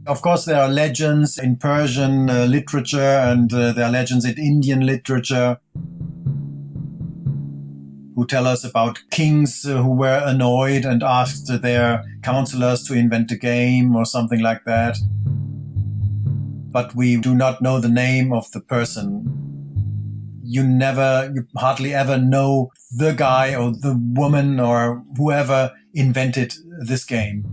Of course, there are legends in Persian literature and there are legends in Indian literature who tell us about kings who were annoyed and asked their counselors to invent a game or something like that. But we do not know the name of the person. You hardly ever know the guy or the woman or whoever invented this game.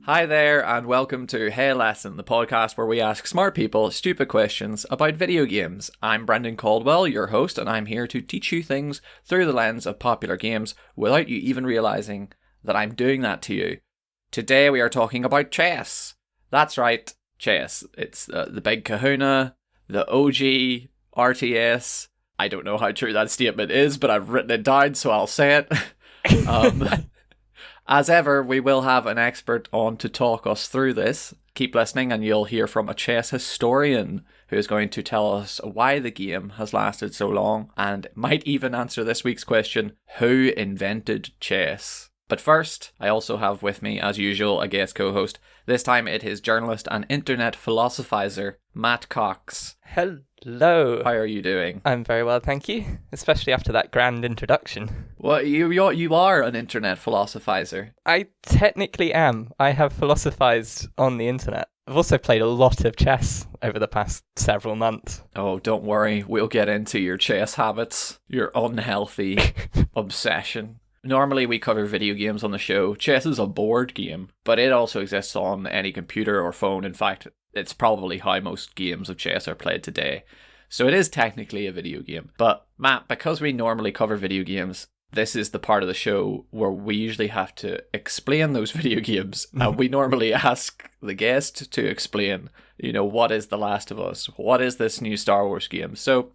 Hi there, and welcome to Hey Lesson, the podcast where we ask smart people stupid questions about video games. I'm Brendan Caldwell, your host, and I'm here to teach you things through the lens of popular games without you even realising that I'm doing that to you. Today we are talking about chess. That's right, chess. It's the big kahuna, the OG, RTS. I don't know how true that statement is, but I've written it down, so I'll say it. As ever, we will have an expert on to talk us through this. Keep listening and you'll hear from a chess historian who is going to tell us why the game has lasted so long and might even answer this week's question, who invented chess? But first, I also have with me, as usual, a guest co-host. This time it is journalist and internet philosophizer, Matt Cox. Hello. How are you doing? I'm very well, thank you. Especially after that grand introduction. Well, you are an internet philosophizer. I technically am. I have philosophized on the internet. I've also played a lot of chess over the past several months. Oh, don't worry. We'll get into your chess habits, your unhealthy obsession. Normally we cover video games on the show. Chess is a board game, but it also exists on any computer or phone. In fact, it's probably how most games of chess are played today. So it is technically a video game. But Matt, because we normally cover video games, this is the part of the show where we usually have to explain those video games. And we normally ask the guest to explain, what is The Last of Us? What is this new Star Wars game? So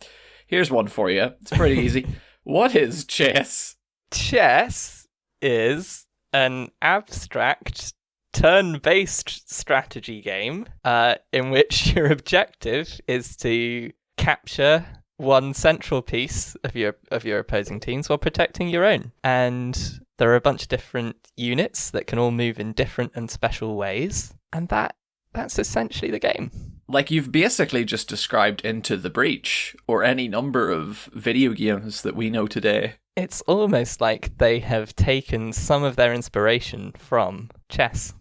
here's one for you. It's pretty easy. What is chess? Chess is an abstract turn-based strategy game in which your objective is to capture one central piece of your opposing teams while protecting your own. And there are a bunch of different units that can all move in different and special ways. And that's essentially the game. Like you've basically just described Into the Breach or any number of video games that we know today. It's almost like they have taken some of their inspiration from chess.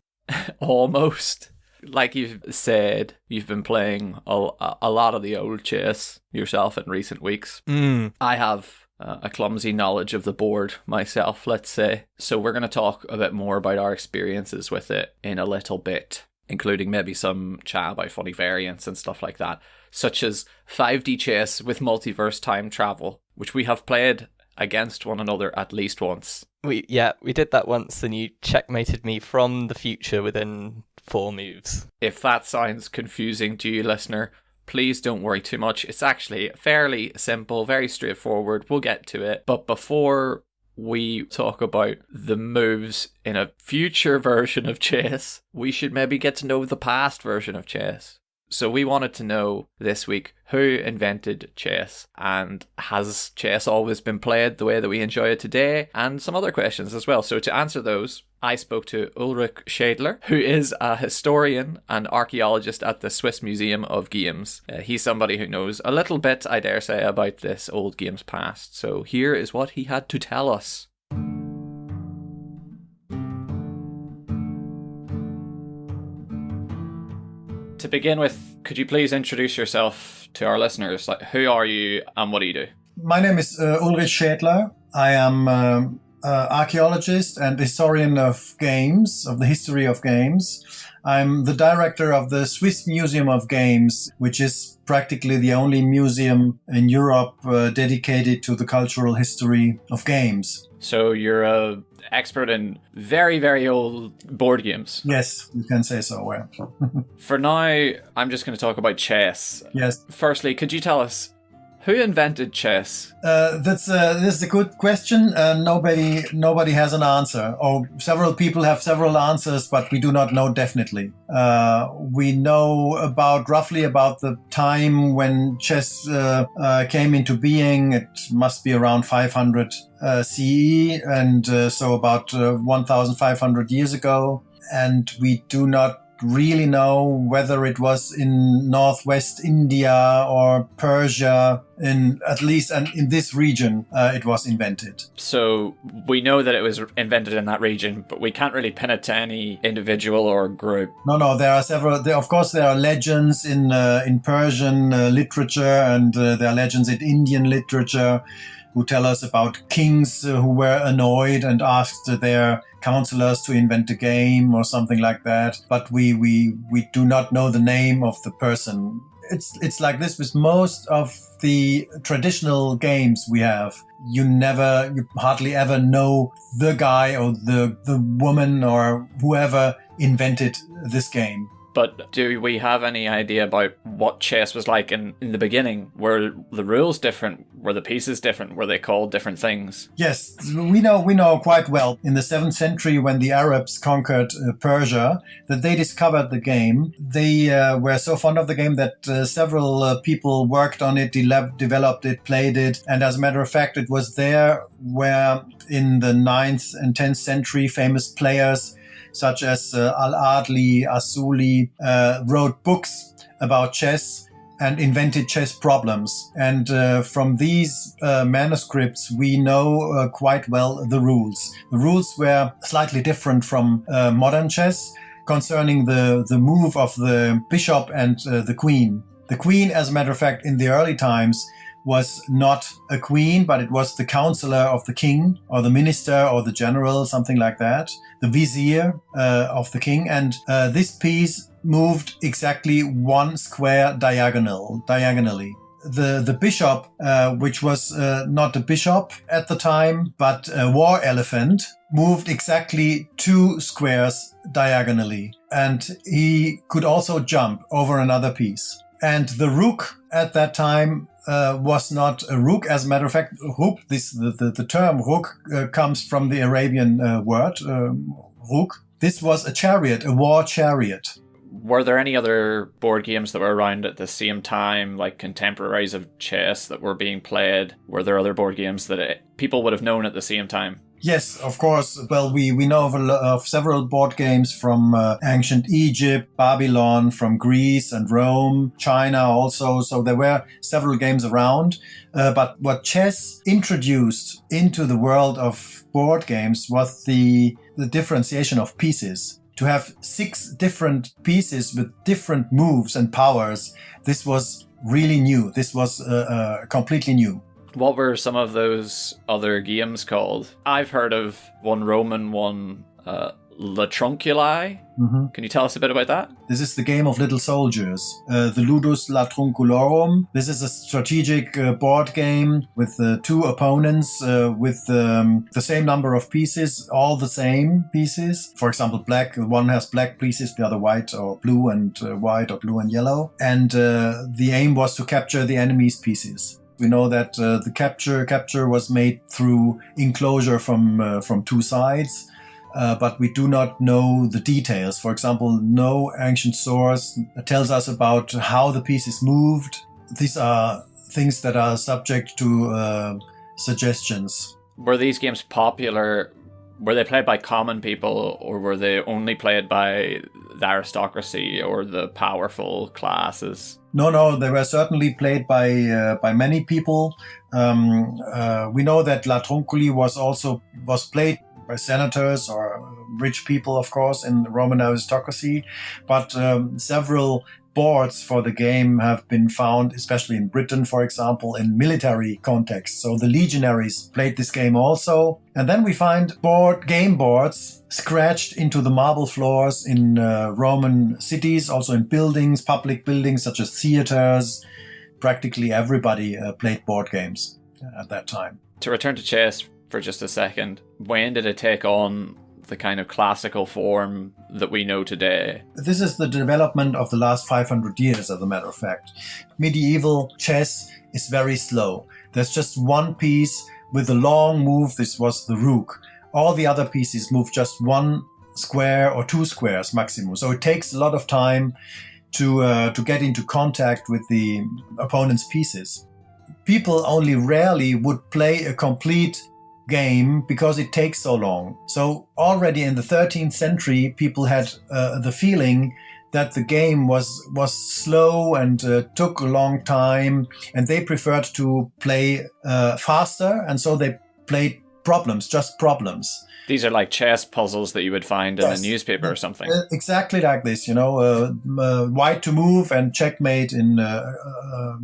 Almost. Like you've said, you've been playing a lot of the old chess yourself in recent weeks. I have a clumsy knowledge of the board myself, let's say. So we're going to talk a bit more about our experiences with it in a little bit, including maybe some chat about funny variants and stuff like that, such as 5D chess with multiverse time travel, which we have played against one another at least once. We did that once, and you checkmated me from the future within 4 moves. If that sounds confusing to you, listener, please don't worry too much. It's actually fairly simple, very straightforward. We'll get to it. But before we talk about the moves in a future version of chess, we should maybe get to know the past version of chess. So we wanted to know this week who invented chess, and has chess always been played the way that we enjoy it today, and some other questions as well. So to answer those, I spoke to Ulrich Schädler, who is a historian and archaeologist at the Swiss Museum of Games. He's somebody who knows a little bit, I dare say, about this old game's past. So here is what he had to tell us. To begin with, could you please introduce yourself to our listeners? Like, who are you and what do you do? My name is Ulrich Schädler. I am an archaeologist and historian of games, of the history of games. I'm the director of the Swiss Museum of Games, which is practically the only museum in Europe dedicated to the cultural history of games. So you're an expert in very, very old board games. Yes, you can say so. Yeah. For now, I'm just going to talk about chess. Yes. Firstly, could you tell us who invented chess? This is a good question. Nobody has an answer, or several people have several answers, but we do not know definitely. We know roughly about the time when chess came into being. It must be around 500 CE, and so about 1,500 years ago. and we do not really know whether it was in northwest India or Persia, at least in this region it was invented. So we know that it was invented in that region, but we can't really pin it to any individual or group. No, there are several. Of course, there are legends in Persian literature, and there are legends in Indian literature who tell us about kings who were annoyed and asked their counselors to invent a game or something like that. But we do not know the name of the person. It's like this with most of the traditional games we have. You hardly ever know the guy or the woman or whoever invented this game. But do we have any idea about what chess was like in the beginning? Were the rules different? Were the pieces different? Were they called different things? Yes, we know quite well. In the 7th century, when the Arabs conquered Persia, that they discovered the game. They were so fond of the game that several people worked on it, developed it, played it. And as a matter of fact, it was there where in the 9th and 10th century, famous players such as Al-Adli, Asuli, wrote books about chess and invented chess problems. And from these manuscripts, we know quite well the rules. The rules were slightly different from modern chess concerning the move of the bishop and the queen. The queen, as a matter of fact, in the early times, was not a queen, but it was the counselor of the king or the minister or the general, something like that, the vizier of the king. And this piece moved exactly one square diagonally. The bishop, which was not a bishop at the time, but a war elephant, moved exactly 2 squares diagonally. And he could also jump over another piece. And the rook at that time was not a rook. As a matter of fact, rook, the term rook comes from the Arabian word, rook. This was a chariot, a war chariot. Were there any other board games that were around at the same time, like contemporaries of chess that were being played? Were there other board games that people would have known at the same time? Yes, of course. Well, we know of several board games from ancient Egypt, Babylon, from Greece and Rome, China also. So there were several games around. But what chess introduced into the world of board games was the differentiation of pieces. To have 6 different pieces with different moves and powers, this was really new. This was completely new. What were some of those other games called? I've heard of one Roman one, Latrunculi. Mm-hmm. Can you tell us a bit about that? This is the game of little soldiers, the Ludus Latrunculorum. This is a strategic board game with 2 opponents with the same number of pieces, all the same pieces. For example, black, one has black pieces, the other white or blue and white or blue and yellow. And the aim was to capture the enemy's pieces. We know that the capture was made through enclosure from 2 sides. But we do not know the details. For example, no ancient source tells us about how the pieces moved. These are things that are subject to suggestions. Were these games popular? Were they played by common people, or were they only played by the aristocracy or the powerful classes? No, they were certainly played by many people. We know that Latrunculi was played by senators or rich people, of course, in the Roman aristocracy. But several boards for the game have been found, especially in Britain, for example, in military contexts. So the legionaries played this game also. And then we find game boards scratched into the marble floors in Roman cities, also in buildings, public buildings such as theaters. Practically everybody played board games at that time. To return to chess for just a second, when did it take on the kind of classical form that we know today? This is the development of the last 500 years, as a matter of fact. Medieval chess is very slow. There's just one piece with a long move. This was the rook. All the other pieces move just 1 square or 2 squares maximum. So it takes a lot of time to get into contact with the opponent's pieces. People only rarely would play a complete game because it takes so long. So already in the 13th century, people had the feeling that the game was slow and took a long time, and they preferred to play faster, and so they played just problems. These are like chess puzzles that you would find in a newspaper or something. Exactly like this, white to move and checkmate in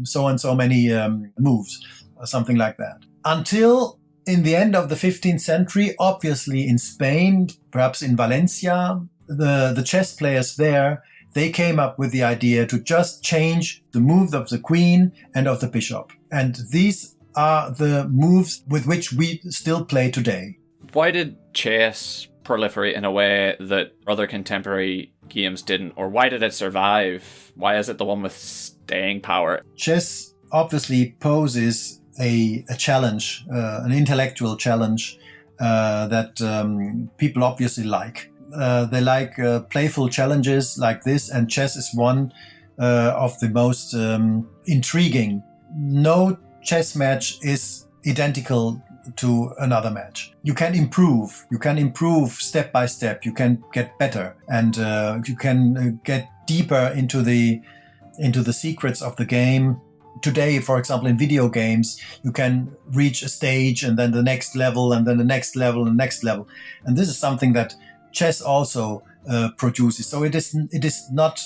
so and so many moves, or something like that. Until in the end of the 15th century, obviously in Spain, perhaps in Valencia, the chess players there, they came up with the idea to just change the moves of the queen and of the bishop. And these are the moves with which we still play today. Why did chess proliferate in a way that other contemporary games didn't? Or why did it survive? Why is it the one with staying power? Chess obviously poses a challenge, an intellectual challenge that people obviously like. They like playful challenges like this, and chess is one of the most intriguing. No chess match is identical to another match. You can improve step by step. You can get better, and you can get deeper into the secrets of the game. Today, for example, in video games, you can reach a stage and then the next level and then the next level and next level. And this is something that chess also produces. So it is not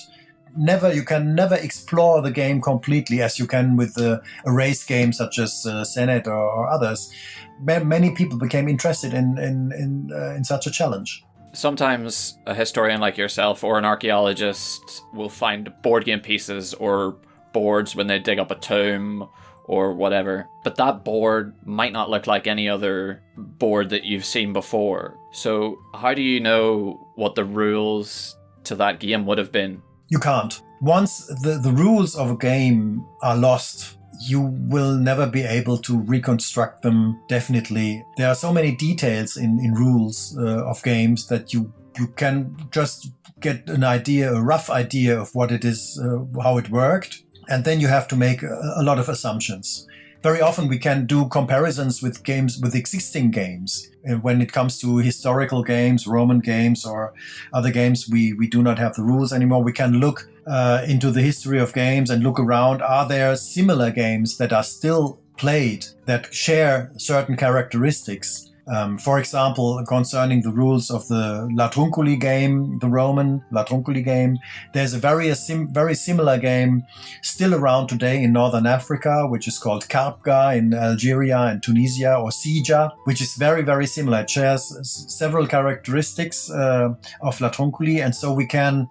never, you can never explore the game completely as you can with a race game such as Senet or others. Many people became interested in such a challenge. Sometimes a historian like yourself or an archaeologist will find board game pieces or boards when they dig up a tomb or whatever, but that board might not look like any other board that you've seen before. So how do you know what the rules to that game would have been? You can't. Once the rules of a game are lost, you will never be able to reconstruct them definitely. There are so many details in rules of games that you can just get an idea, a rough idea of what it is, how it worked. And then you have to make a lot of assumptions. Very often we can do comparisons with games, with existing games. And when it comes to historical games, Roman games or other games, we do not have the rules anymore. We can look into the history of games and look around. Are there similar games that are still played that share certain characteristics? For example, concerning the rules of the Latrunculi game, the Roman Latrunculi game, there's a very similar game still around today in Northern Africa, which is called Karpga in Algeria and Tunisia, or Sija, which is very, very similar. It shares several characteristics of Latrunculi, and so we can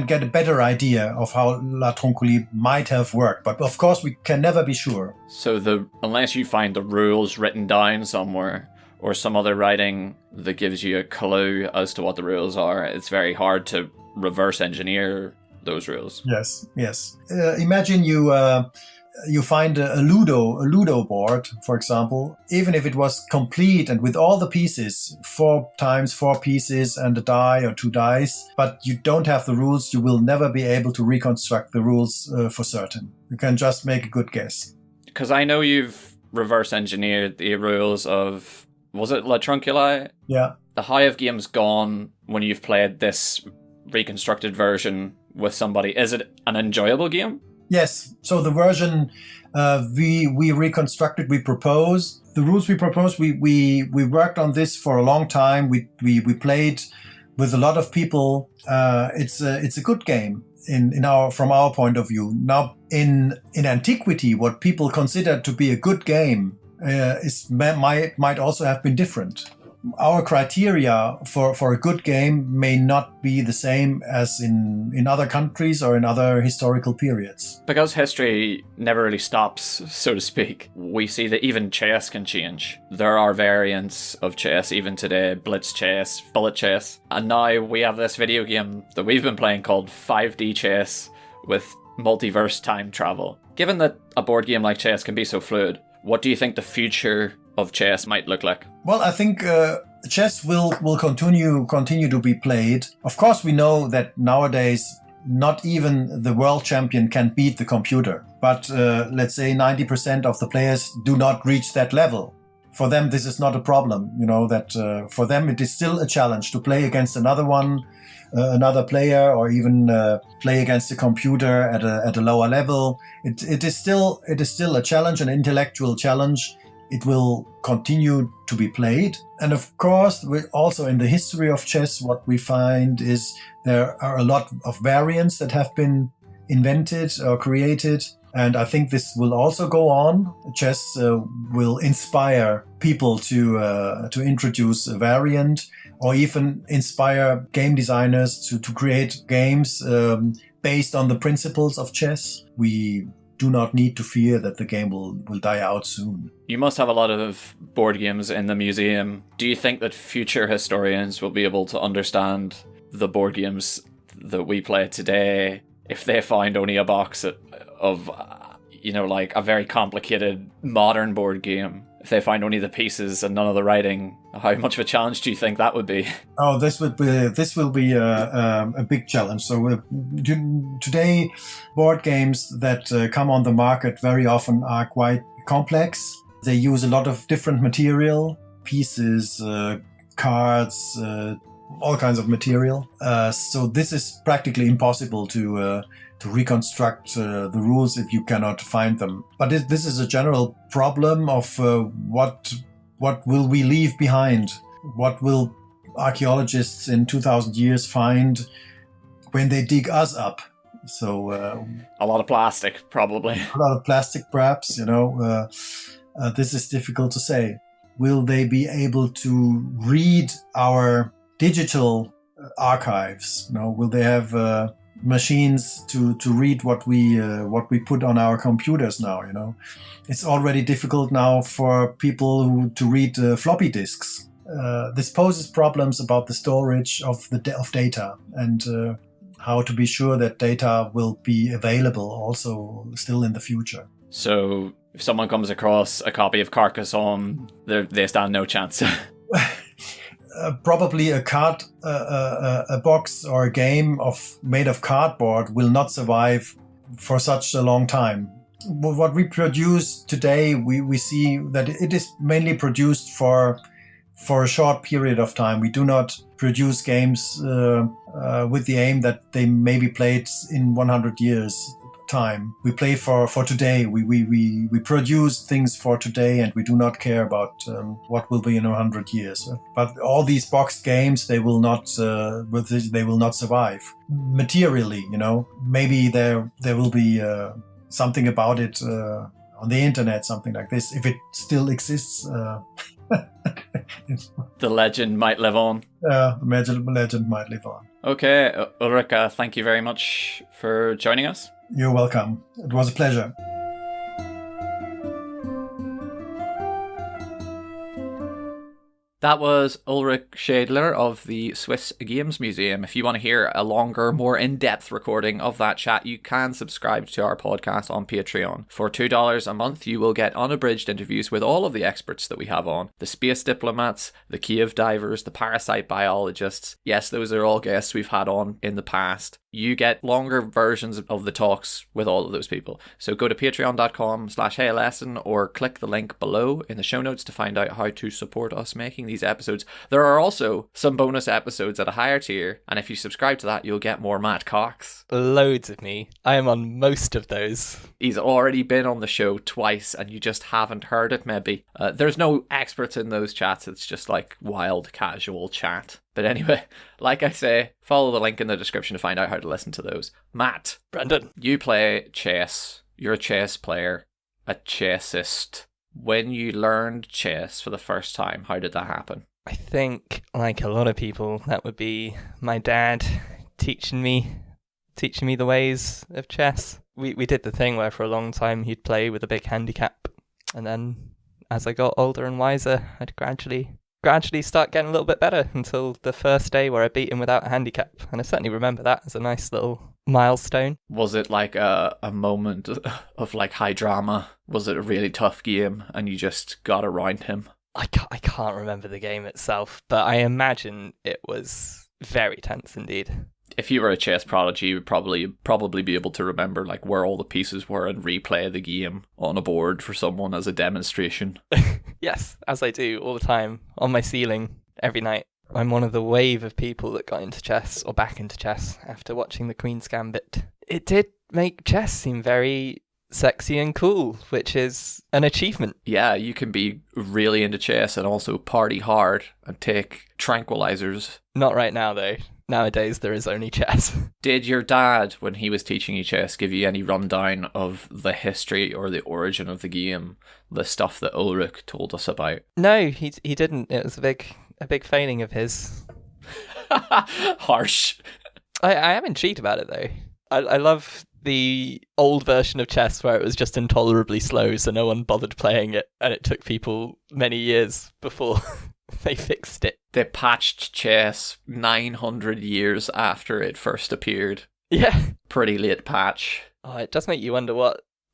get a better idea of how Latrunculi might have worked. But of course, we can never be sure. So unless you find the rules written down somewhere, or some other writing that gives you a clue as to what the rules are, it's very hard to reverse engineer those rules. Yes. Imagine you find a Ludo board, for example. Even if it was complete and with all the pieces, 4 times 4 pieces and a die or 2 dice, but you don't have the rules, you will never be able to reconstruct the rules for certain. You can just make a good guess. Because I know you've reverse engineered the rules of, was it Latrunculi? Yeah. How have games gone when you've played this reconstructed version with somebody? Is it an enjoyable game? Yes. So the version we reconstructed, we propose. The rules we propose, we worked on this for a long time. We played with a lot of people. It's a good game from our point of view. Now, in antiquity, what people considered to be a good game might also have been different. Our criteria for a good game may not be the same as in other countries or in other historical periods. Because history never really stops, so to speak, we see that even chess can change. There are variants of chess even today, blitz chess, bullet chess, and now we have this video game that we've been playing called 5D chess with multiverse time travel. Given that a board game like chess can be so fluid, what do you think the future of chess might look like? Well, I think chess will continue to be played. Of course, we know that nowadays not even the world champion can beat the computer. But let's say 90% of the players do not reach that level. for them, this is not a problem. That for them, it is still a challenge to play against another player, or even play against a computer at a lower level. It is still a challenge, an intellectual challenge. It will continue to be played. And of course, also in the history of chess, what we find is there are a lot of variants that have been invented or created. And I think this will also go on. Chess will inspire people to introduce a variant, or even inspire game designers to create games based on the principles of chess. We do not need to fear that the game will die out soon. You must have a lot of board games in the museum. Do you think that future historians will be able to understand the board games that we play today if they find only a box of like a very complicated modern board game? If they find only the pieces and none of the writing, how much of a challenge do you think that would be? Oh, this will be a big challenge. So today, board games that come on the market very often are quite complex. They use a lot of different material, pieces, cards, all kinds of material. So this is practically impossible to reconstruct the rules if you cannot find them. But this is a general problem of what will we leave behind? What will archaeologists in 2,000 years find when they dig us up? So a lot of plastic, probably. A lot of plastic, perhaps. This is difficult to say. Will they be able to read our digital archives? Will they have machines to read what we put on our computers now? It's already difficult now for people to read floppy disks. This poses problems about the storage of data, and how to be sure that data will be available also still in the future. So if someone comes across a copy of Carcassonne, they stand no chance. Probably a box or a game made of cardboard will not survive for such a long time. What we produce today, we see that it is mainly produced for a short period of time. We do not produce games with the aim that they may be played in 100 years time. We play for today. We produce things for today, and we do not care about what will be in 100 years. But all these boxed games, they will not survive materially. Maybe there will be something about it on the internet, something like this, if it still exists. The legend might live on. The legend might live on. Okay, Ulrika, thank you very much for joining us. You're welcome. It was a pleasure. That was Ulrich Schädler of the Swiss Games Museum. If you want to hear a longer, more in-depth recording of that chat, you can subscribe to our podcast on Patreon. For $2 a month, you will get unabridged interviews with all of the experts that we have on. The space diplomats, the cave divers, the parasite biologists. Yes, those are all guests we've had on in the past. You get longer versions of the talks with all of those people. So go to patreon.com/heylesson or click the link below in the show notes to find out how to support us making these episodes. There are also some bonus episodes at a higher tier, and if you subscribe to that, you'll get more Matt Cox. Loads of me. I am on most of those. He's already been on the show twice, and you just haven't heard it, maybe. There's no experts in those chats. It's just like wild, casual chat. But anyway, like I say, follow the link in the description to find out how to listen to those. Matt. Brendan. You play chess. You're a chess player. A chessist. When you learned chess for the first time, how did that happen? I think, like a lot of people, that would be my dad teaching me the ways of chess. We did the thing where for a long time he'd play with a big handicap. And then as I got older and wiser, I'd gradually start getting a little bit better until the first day where I beat him without a handicap. And I certainly remember that as a nice little milestone. Was it like a moment of like high drama? Was it a really tough game and you just got around him? I can't remember the game itself, but I imagine it was very tense indeed. If you were a chess prodigy, you would probably be able to remember like where all the pieces were and replay the game on a board for someone as a demonstration. Yes, as I do all the time on my ceiling every night. I'm one of the wave of people that got into chess or back into chess after watching the Queen's Gambit. It did make chess seem very sexy and cool, which is an achievement. Yeah, you can be really into chess and also party hard and take tranquilizers. Not right now, though. Nowadays, there is only chess. Did your dad, when he was teaching you chess, give you any rundown of the history or the origin of the game, the stuff that Ulrich told us about? No, he didn't. It was a big failing of his. Harsh. I am intrigued about it, though. I love the old version of chess where it was just intolerably slow, so no one bothered playing it, and it took people many years before they fixed it. They patched chess 900 years after it first appeared. Yeah. Pretty late patch. Oh, it does make you wonder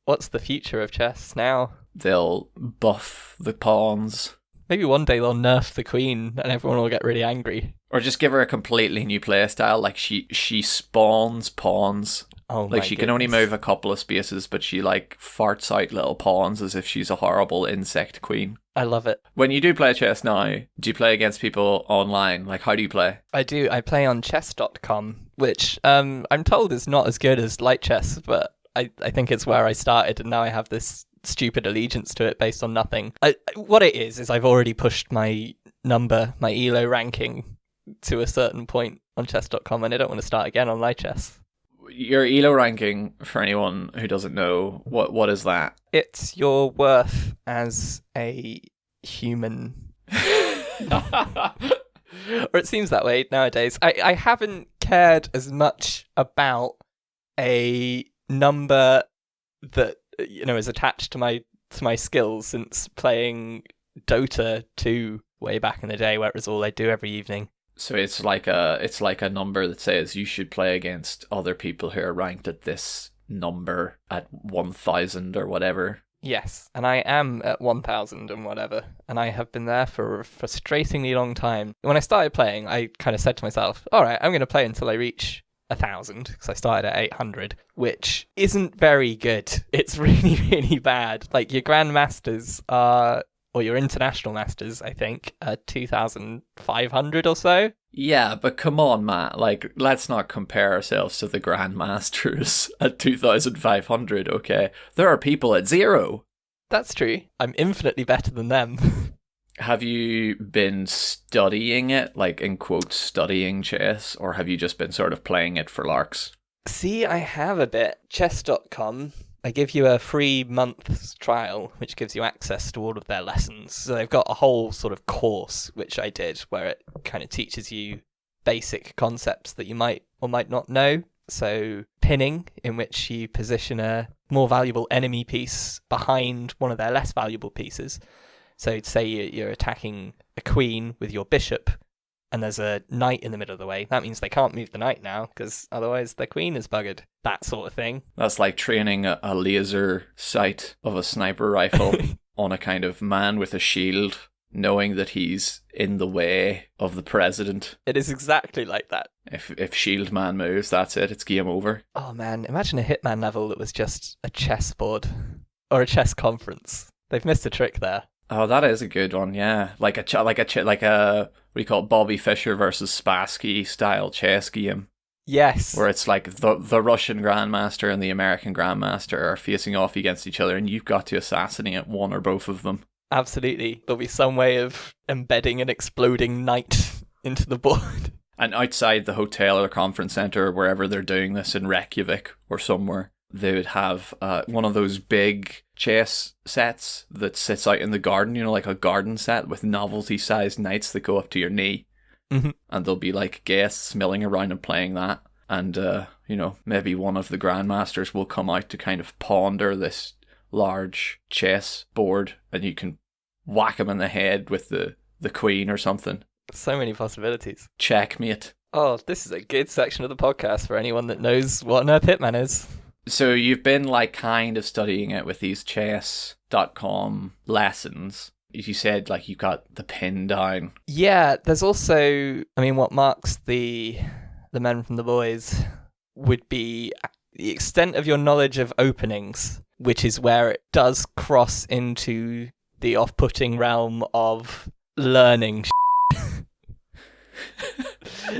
what's the future of chess now. They'll buff the pawns. Maybe one day they'll nerf the queen and everyone will get really angry. Or just give her a completely new playstyle, like she spawns pawns. Oh my Like she can only goodness. move a couple of spaces, but she like farts out little pawns as if she's a horrible insect queen. I love it. When you do play chess now, do you play against people online? Like, how do you play? I do. I play on chess.com, which I'm told is not as good as light chess, but I think it's where I started, and now I have this stupid allegiance to it based on nothing. What it is I've already pushed my ELO ranking to a certain point on chess.com, and I don't want to start again on light chess. Your ELO ranking, for anyone who doesn't know, what is that? It's your worth as a human. Or it seems that way nowadays. I haven't cared as much about a number that is attached to my skills since playing Dota 2 way back in the day, where it was all I do every evening. So it's like a number that says you should play against other people who are ranked at this number at 1,000 or whatever. Yes, and I am at 1,000 and whatever, and I have been there for a frustratingly long time. When I started playing, I kind of said to myself, all right, I'm going to play until I reach 1,000, because I started at 800, which isn't very good. It's really, really bad. Like, your grandmasters are, or your international masters, I think, are 2,500 or so. Yeah, but come on, Matt. Like, let's not compare ourselves to the Grandmasters at 2,500, okay? There are people at 0. That's true. I'm infinitely better than them. Have you been studying it, like in quotes, studying chess, or have you just been sort of playing it for larks? See, I have a bit. Chess.com. I give you a free month's trial, which gives you access to all of their lessons. So they've got a whole sort of course, which I did, where it kind of teaches you basic concepts that you might or might not know. So pinning, in which you position a more valuable enemy piece behind one of their less valuable pieces. So say you're attacking a queen with your bishop, and there's a knight in the middle of the way. That means they can't move the knight now, because otherwise their queen is buggered. That sort of thing. That's like training a laser sight of a sniper rifle on a kind of man with a shield, knowing that he's in the way of the president. It is exactly like that. If Shield Man moves, that's it. It's game over. Oh man, imagine a Hitman level that was just a chessboard or a chess conference. They've missed a trick there. Oh, that is a good one. Yeah, like a what do you call it, Bobby Fischer versus Spassky style chess game. Yes. Where it's like the Russian Grandmaster and the American Grandmaster are facing off against each other, and you've got to assassinate one or both of them. Absolutely. There'll be some way of embedding an exploding knight into the board. And outside the hotel or conference centre or wherever they're doing this, in Reykjavik or somewhere, they would have one of those big chess sets that sits out in the garden, like a garden set with novelty-sized knights that go up to your knee. Mm-hmm. And there'll be like guests milling around and playing that. And, maybe one of the grandmasters will come out to kind of ponder this large chess board, and you can whack him in the head with the queen or something. So many possibilities. Checkmate. Oh, this is a good section of the podcast for anyone that knows what on earth Hitman is. So you've been like kind of studying it with these chess.com lessons. You said like you got the pin down. Yeah, there's also, what marks the the men from the boys, would be the extent of your knowledge of openings, which is where it does cross into the off-putting realm of learning.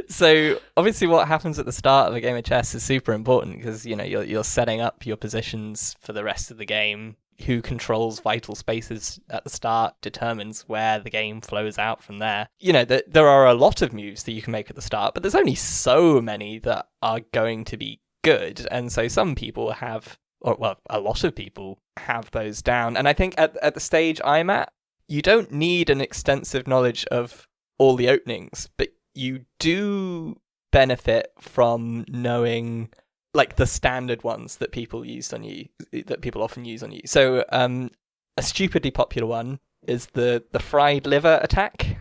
So obviously what happens at the start of a game of chess is super important because, you know, you're setting up your positions for the rest of the game. Who controls vital spaces at the start determines where the game flows out from there. You know, there are a lot of moves that you can make at the start, but there's only so many that are going to be good. And so some people have, or well, a lot of people have those down. And I think at the stage I'm at, you don't need an extensive knowledge of all the openings, but you do benefit from knowing like the standard ones that people often use on you. So a stupidly popular one is the fried liver attack.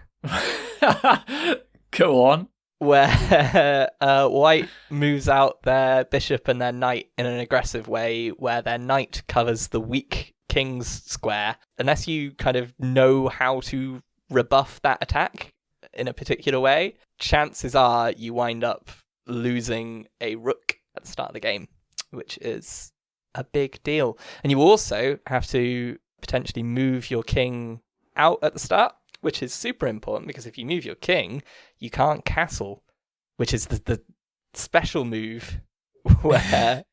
Go on. Where white moves out their bishop and their knight in an aggressive way, where their knight covers the weak king's square. Unless you kind of know how to rebuff that attack in a particular way, chances are you wind up losing a rook at the start of the game, which is a big deal. And you also have to potentially move your king out at the start, which is super important because if you move your king, you can't castle, which is the special move where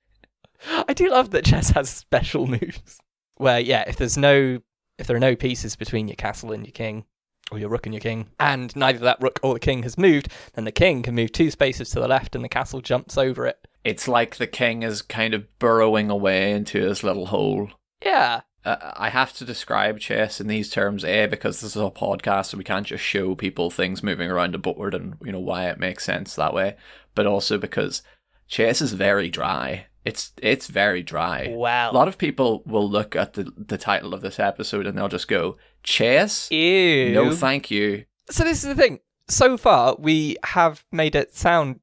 I do love that chess has special moves where, yeah, if there are no pieces between your castle and your king, or your rook and your king, and neither that rook or the king has moved, then the king can move 2 spaces to the left and the castle jumps over it. It's like the king is kind of burrowing away into his little hole. Yeah. I have to describe chess in these terms, because this is a podcast, so we can't just show people things moving around a board and, you know, why it makes sense that way, but also because chess is very dry. It's very dry. Wow. A lot of people will look at the title of this episode and they'll just go, chess? Ew. No, thank you. So this is the thing. So far, we have made it sound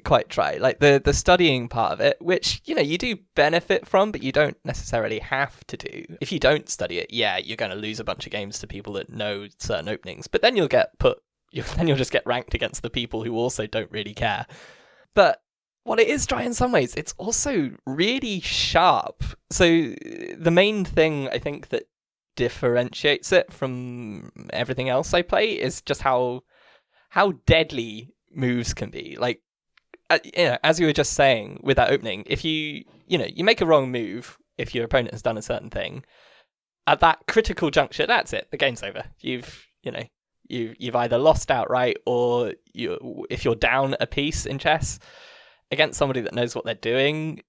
quite dry. Like the studying part of it, which, you know, you do benefit from, but you don't necessarily have to do. If you don't study it, yeah, you're going to lose a bunch of games to people that know certain openings, but then you'll just get ranked against the people who also don't really care. But while it is dry in some ways, it's also really sharp. So the main thing I think that differentiates it from everything else I play is just how deadly moves can be. Like, you know, as you were just saying with that opening, if you make a wrong move, if your opponent has done a certain thing, at that critical juncture, that's it. The game's over. You've either lost outright, or if you're down a piece in chess against somebody that knows what they're doing,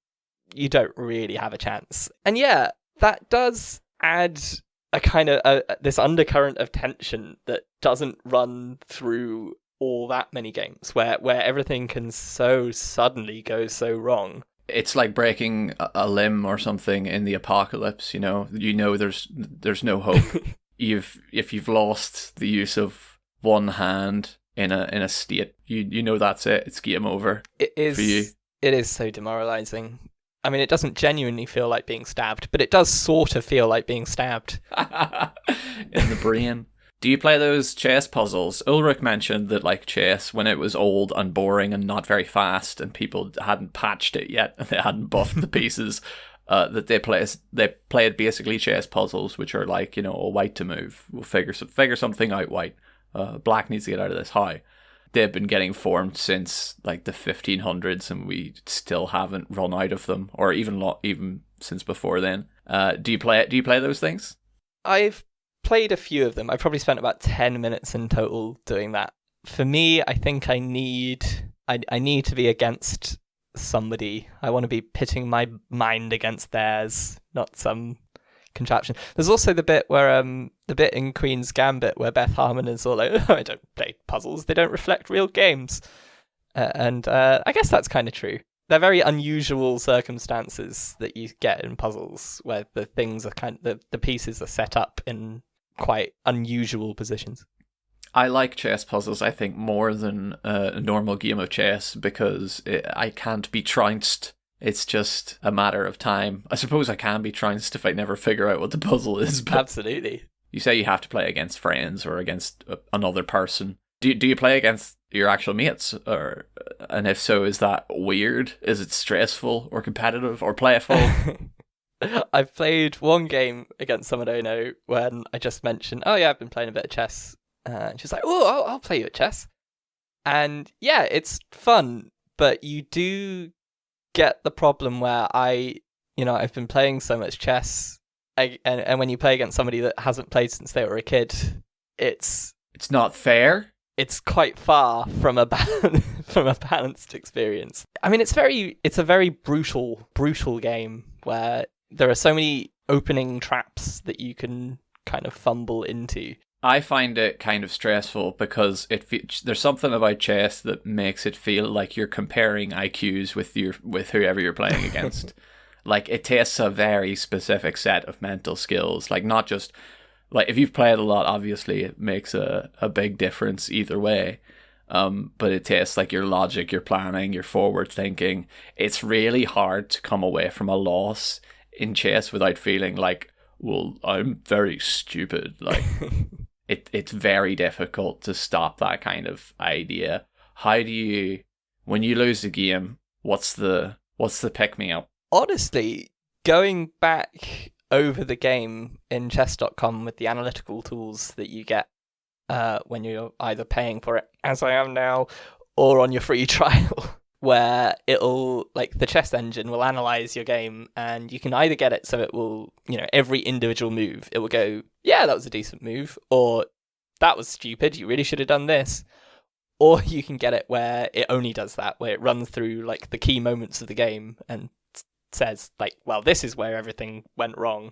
you don't really have a chance. And yeah, that does add a kind of this undercurrent of tension that doesn't run through all that many games, where everything can so suddenly go so wrong. It's like breaking a limb or something in the apocalypse. You know there's no hope. If you've lost the use of one hand in a state, you know that's it. It's game over. It is for you. It is so demoralizing. I mean, it doesn't genuinely feel like being stabbed, but it does sort of feel like being stabbed in the brain. Do you play those chess puzzles? Ulrich mentioned that, like, chess, when it was old and boring and not very fast, and people hadn't patched it yet, and they hadn't buffed the pieces, that they played basically chess puzzles, which are like, you know, a white to move. We'll figure something out, white. Black needs to get out of this. How? They've been getting formed since like the 1500s, and we still haven't run out of them, or even since before then. Do you play those things? I've played a few of them. I probably spent about 10 minutes in total doing that. For me, I think I need to be against somebody. I want to be pitting my mind against theirs, not some contraption. There's also the bit where the bit in Queen's Gambit where Beth Harmon is all like, oh, I don't play puzzles, they don't reflect real games. And I guess that's kind of true. They're very unusual circumstances that you get in puzzles where the things are the pieces are set up in quite unusual positions. I like chess puzzles, I think, more than a normal game of chess because I can't be trounced. It's just a matter of time. I suppose I can be trounced if I never figure out what the puzzle is. But absolutely. You say you have to play against friends or against another person. Do you play against your actual mates? Or, and if so, is that weird? Is it stressful or competitive or playful? I've played one game against someone I know when I just mentioned, oh yeah, I've been playing a bit of chess. And she's like, oh, I'll play you at chess. And yeah, it's fun, but you do get the problem where I've been playing so much chess, and when you play against somebody that hasn't played since they were a kid, it's not fair. It's quite far from a from a balanced experience. I mean, it's a very brutal game where there are so many opening traps that you can kind of fumble into. I find it kind of stressful because there's something about chess that makes it feel like you're comparing IQs with whoever you're playing against. Like, it tests a very specific set of mental skills. Like, not just like, if you've played a lot, obviously it makes a big difference either way. But it tests like your logic, your planning, your forward thinking. It's really hard to come away from a loss in chess without feeling like, well, I'm very stupid. Like, it's very difficult to stop that kind of idea. How do you, when you lose a game, what's the pick me up? Honestly, going back over the game in chess.com with the analytical tools that you get when you're either paying for it, as I am now, or on your free trial, where it'll, like, the chess engine will analyze your game, and you can either get it so it will, every individual move, it will go, yeah, that was a decent move, or that was stupid, you really should have done this. Or you can get it where it only does that, where it runs through, like, the key moments of the game and says, like, well, this is where everything went wrong.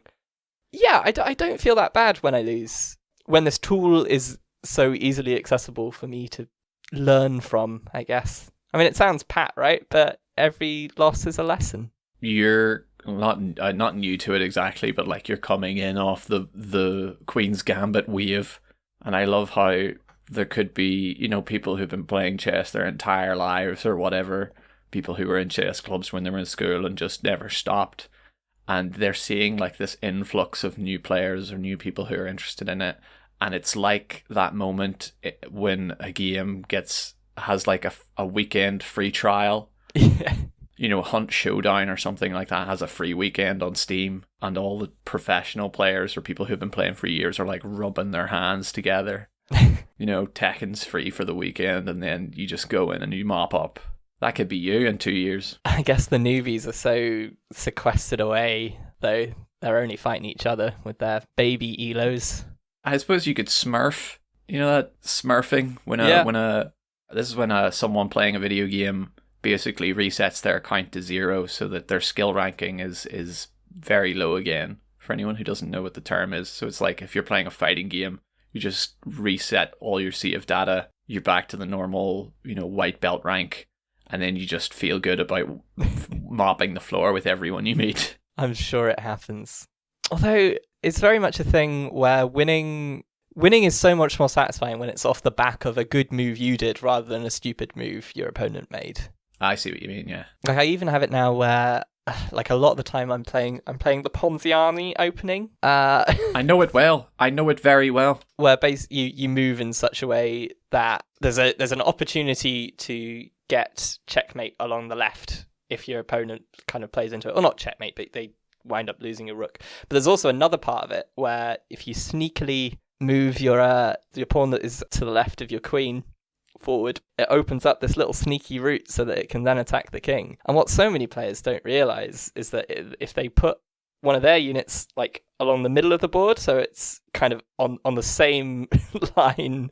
Yeah, I don't feel that bad when I lose, when this tool is so easily accessible for me to learn from, I guess. I mean, it sounds pat, right? But every loss is a lesson. You're not new to it exactly, but like, you're coming in off the Queen's Gambit wave, and I love how there could be, people who've been playing chess their entire lives or whatever, people who were in chess clubs when they were in school and just never stopped, and they're seeing like this influx of new players or new people who are interested in it, and it's like that moment when a game has like a weekend free trial. Yeah. Hunt Showdown or something like that has a free weekend on Steam, and all the professional players or people who've been playing for years are like rubbing their hands together. Tekken's free for the weekend, and then you just go in and you mop up. That could be you in 2 years. I guess the newbies are so sequestered away, though. They're only fighting each other with their baby elos. I suppose you could smurf. That smurfing when someone playing a video game basically resets their account to 0 so that their skill ranking is very low again, for anyone who doesn't know what the term is. So it's like if you're playing a fighting game, you just reset all your save data, you're back to the normal, white belt rank, and then you just feel good about mopping the floor with everyone you meet. I'm sure it happens. Although it's very much a thing where winning is so much more satisfying when it's off the back of a good move you did rather than a stupid move your opponent made. I see what you mean, yeah. Like, I even have it now where, like, a lot of the time I'm playing the Ponziani opening. I know it well. I know it very well. Where basically you move in such a way that there's an opportunity to get checkmate along the left if your opponent kind of plays into it. Or not checkmate, but they wind up losing a rook. But there's also another part of it where if you sneakily move your pawn that is to the left of your queen forward, it opens up this little sneaky route so that it can then attack the king. And what so many players don't realize is that if they put one of their units like along the middle of the board, so it's kind of on the same line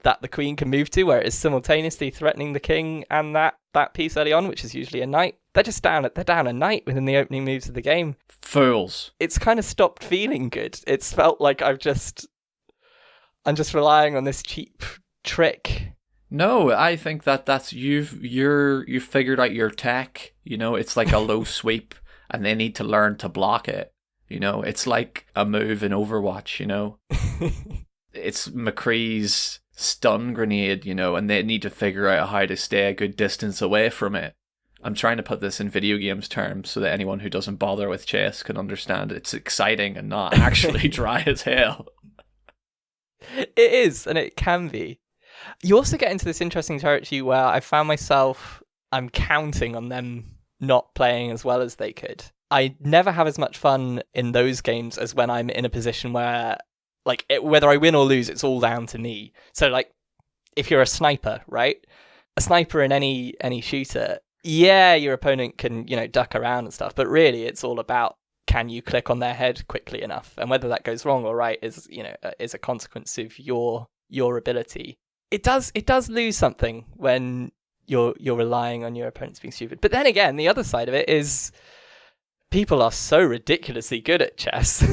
that the queen can move to, where it is simultaneously threatening the king and that piece early on, which is usually a knight, they're down a knight within the opening moves of the game. Fools. It's kind of stopped feeling good. It's felt like I'm just relying on this cheap trick. No, I think that's you've figured out your tech. It's like a low sweep, and they need to learn to block it. It's like a move in Overwatch. It's McCree's stun grenade. And they need to figure out how to stay a good distance away from it. I'm trying to put this in video games terms so that anyone who doesn't bother with chess can understand it's exciting and not actually dry as hell. It is, and it can be. You also get into this interesting territory where I found myself, I'm counting on them not playing as well as they could. I never have as much fun in those games as when I'm in a position where, like, whether I win or lose, it's all down to me. So, like, if you're a sniper, right? A sniper in any shooter, yeah, your opponent can, duck around and stuff, but really it's all about, can you click on their head quickly enough? And whether that goes wrong or right is a consequence of your ability. It does lose something when you're relying on your opponents being stupid. But then again, the other side of it is people are so ridiculously good at chess.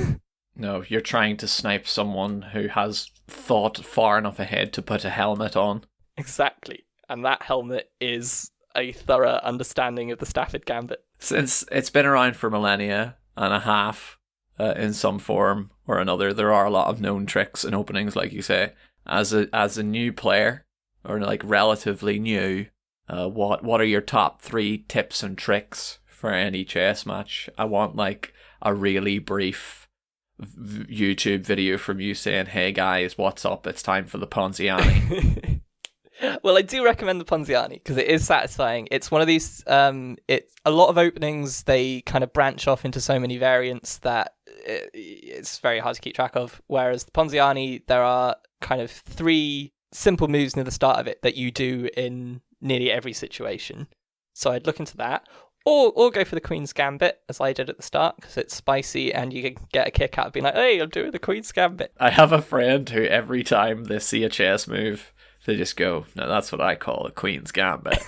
No, you're trying to snipe someone who has thought far enough ahead to put a helmet on. Exactly. And that helmet is a thorough understanding of the Stafford Gambit. Since it's been around for millennia and a half, in some form or another, there are a lot of known tricks and openings, like you say. As a new player, or like relatively new, what are your top 3 tips and tricks for any chess match? I want like a really brief YouTube video from you saying, "Hey guys, what's up? It's time for the Ponziani." Well, I do recommend the Ponziani because it is satisfying. It's one of these. It's a lot of openings. They kind of branch off into so many variants that it's very hard to keep track of. Whereas the Ponziani, there are kind of 3 simple moves near the start of it that you do in nearly every situation. So I'd look into that. Or go for the Queen's Gambit, as I did at the start, because it's spicy and you can get a kick out of being like, hey, I'm doing the Queen's Gambit. I have a friend who every time they see a chess move, they just go, no, that's what I call a Queen's Gambit.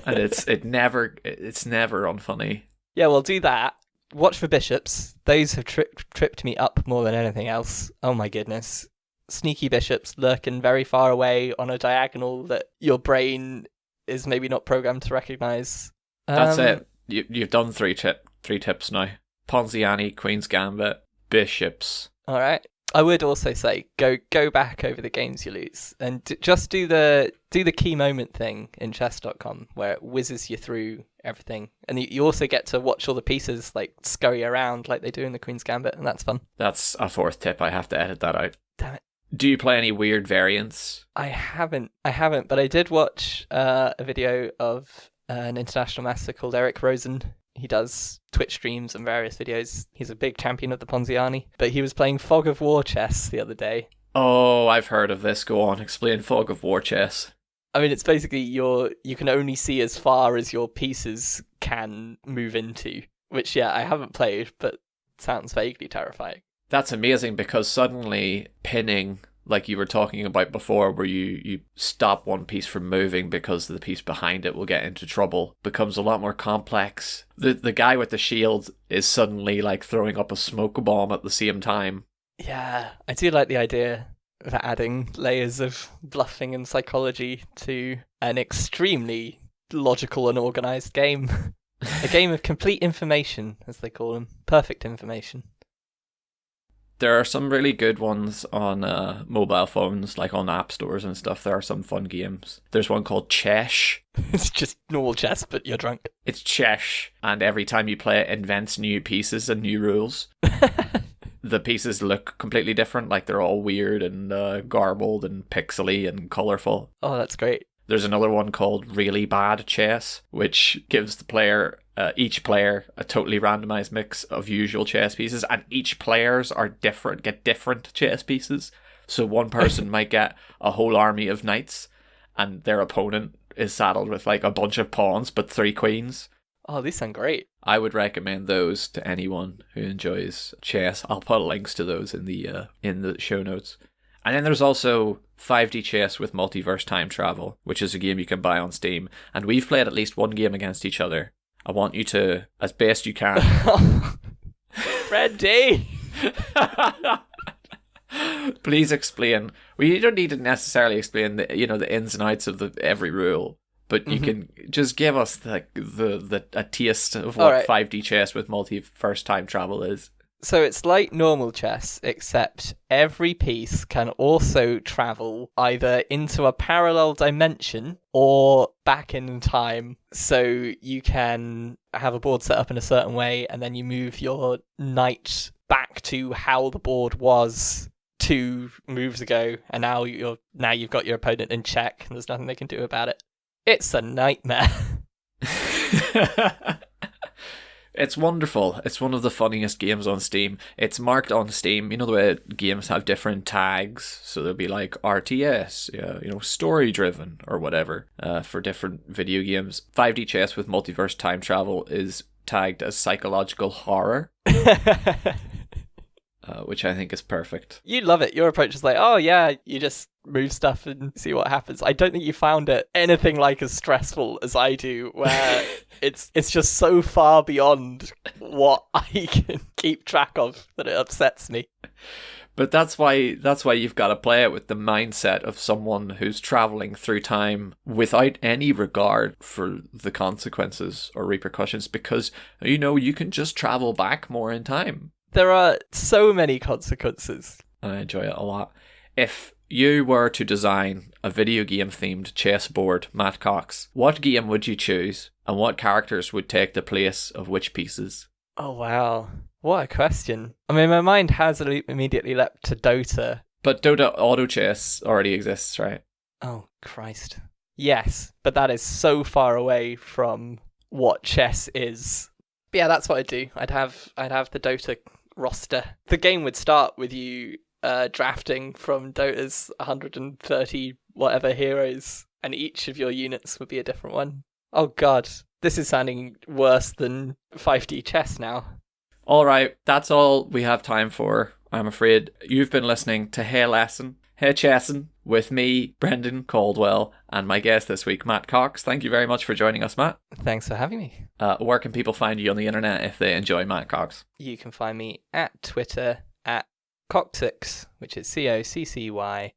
And it's never unfunny. Yeah, well, do that. Watch for bishops. Those have tripped me up more than anything else. Oh my goodness. Sneaky bishops lurking very far away on a diagonal that your brain is maybe not programmed to recognise. That's it. You've done 3 tips now. Ponziani, Queen's Gambit, bishops. All right. I would also say go back over the games you lose and just do the key moment thing in chess.com where it whizzes you through everything, and you also get to watch all the pieces like scurry around like they do in the Queen's Gambit, and that's fun. That's a 4th tip. I have to edit that out. Damn it. Do you play any weird variants? I haven't, but I did watch a video of an international master called Eric Rosen. He does Twitch streams and various videos. He's a big champion of the Ponziani, but he was playing Fog of War chess the other day. Oh, I've heard of this. Go on, explain Fog of War chess. I mean, it's basically you can only see as far as your pieces can move into, which, yeah, I haven't played, but sounds vaguely terrifying. That's amazing because suddenly pinning, like you were talking about before, where you stop one piece from moving because the piece behind it will get into trouble, becomes a lot more complex. The guy with the shield is suddenly like throwing up a smoke bomb at the same time. Yeah, I do like the idea of adding layers of bluffing and psychology to an extremely logical and organised game. A game of complete information, as they call them. Perfect information. There are some really good ones on mobile phones, like on app stores and stuff. There are some fun games. There's one called Chess. It's just normal chess, but you're drunk. It's Chess, and every time you play it, invents new pieces and new rules. The pieces look completely different, like they're all weird and garbled and pixely and colourful. Oh, that's great. There's another one called Really Bad Chess, which gives the player, each player, a totally randomized mix of usual chess pieces, and each players are different, get different chess pieces. So one person might get a whole army of knights, and their opponent is saddled with like a bunch of pawns, but 3 queens. Oh, these sound great. I would recommend those to anyone who enjoys chess. I'll put links to those in the show notes. And then there's also 5D Chess with Multiverse Time Travel, which is a game you can buy on Steam. And we've played at least one game against each other. I want you to, as best you can... Freddy! Please explain. Well, you don't need to necessarily explain the ins and outs of every rule, but you can just give us a taste of what 5D Chess with Multiverse Time Travel is. So it's like normal chess, except every piece can also travel either into a parallel dimension or back in time. So you can have a board set up in a certain way, and then you move your knight back to how the board was 2 moves ago, and now you've got your opponent in check, and there's nothing they can do about it. It's a nightmare. It's wonderful. It's one of the funniest games on Steam. It's marked on Steam. You know the way games have different tags, so there'll be like RTS, story driven or whatever, for different video games. 5D chess with multiverse time travel is tagged as psychological horror. Which I think is perfect. You love it. Your approach is like, oh yeah, you just move stuff and see what happens. I don't think you found it anything like as stressful as I do, where it's just so far beyond what I can keep track of that it upsets me. But that's why you've got to play it with the mindset of someone who's traveling through time without any regard for the consequences or repercussions, because you can just travel back more in time. There are so many consequences. I enjoy it a lot. If you were to design a video game themed chessboard, Matt Cox, what game would you choose, and what characters would take the place of which pieces? Oh wow, what a question. I mean, my mind has immediately leapt to Dota. But Dota Auto Chess already exists, right? Oh Christ. Yes, but that is so far away from what chess is. But yeah, that's what I'd do. I'd have the Dota roster. The game would start with you drafting from Dota's 130 whatever heroes, and each of your units would be a different one. Oh god, this is sounding worse than 5D chess now. Alright, that's all we have time for, I'm afraid. You've been listening to Hey Lesson, Hey Chesson, with me, Brendan Caldwell, and my guest this week, Matt Cox. Thank you very much for joining us, Matt. Thanks for having me. Where can people find you on the internet if they enjoy Matt Cox? You can find me at Twitter at Coccyx, which is COCCYXX.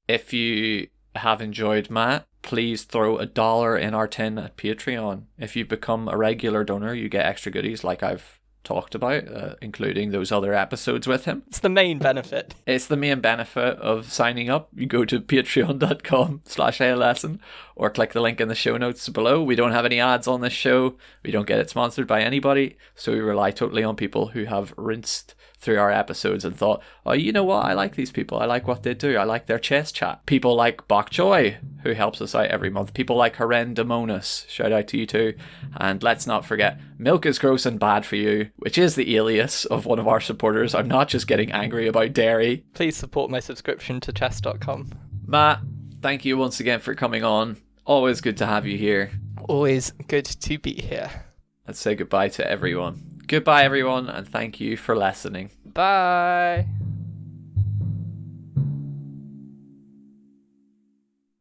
If you have enjoyed Matt, please throw $1 in our tin at Patreon. If you become a regular donor, you get extra goodies like I've talked about, including those other episodes with him. It's the main benefit. It's the main benefit of signing up. You go to patreon.com/ALesson or click the link in the show notes below. We don't have any ads on this show. We don't get it sponsored by anybody. So we rely totally on people who have rinsed through our episodes and thought, oh, you know what? I like these people. I like what they do. I like their chess chat. People like Bok Choy, who helps us out every month. People like Haren Demonis. Shout out to you too. And let's not forget, Milk is Gross and Bad for You, which is the alias of one of our supporters. I'm not just getting angry about dairy. Please support my subscription to chess.com. Matt, thank you once again for coming on. Always good to have you here. Always good to be here. Let's say goodbye to everyone. Goodbye, everyone, and thank you for listening. Bye.